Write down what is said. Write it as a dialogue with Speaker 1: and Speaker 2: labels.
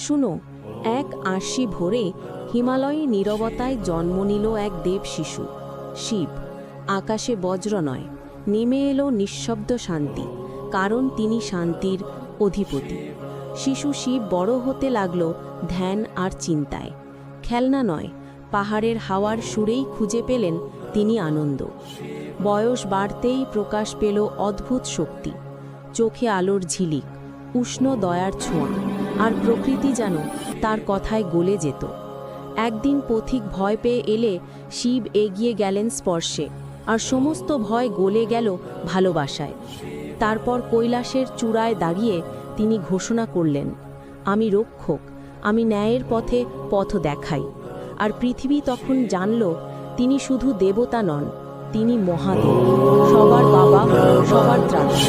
Speaker 1: শুনো, এক আঁশি ভোরে হিমালয়ে নীরবতায় জন্ম নিল এক দেব শিশু, শিব। আকাশে বজ্র নয়, নেমে এলো নিঃশব্দ শান্তি, কারণ তিনি শান্তির অধিপতি। শিশু শিব বড় হতে লাগল ধ্যান আর চিন্তায়। খেলনা নয়, পাহাড়ের হাওয়ার সুরেই খুঁজে পেলেন তিনি আনন্দ। বয়স বাড়তেই প্রকাশ পেল অদ্ভুত শক্তি, চোখে আলোর ঝিলিক, উষ্ণ দয়ার ছোঁয়া, আর প্রকৃতি যেন তার কথায় গলে যেত। একদিন পথিক ভয় পেয়ে এলে শিব এগিয়ে গেলেন স্পর্শে, আর সমস্ত ভয় গলে গেল ভালোবাসায়। তারপর কৈলাসের চূড়ায় দাঁড়িয়ে তিনি ঘোষণা করলেন, আমি রক্ষক, আমি ন্যায়ের পথে পথ দেখাই। আর পৃথিবী তখন জানল তিনি শুধু দেবতা নন, তিনি মহাদেব, সবার বাবা, সবার ত্রাতা।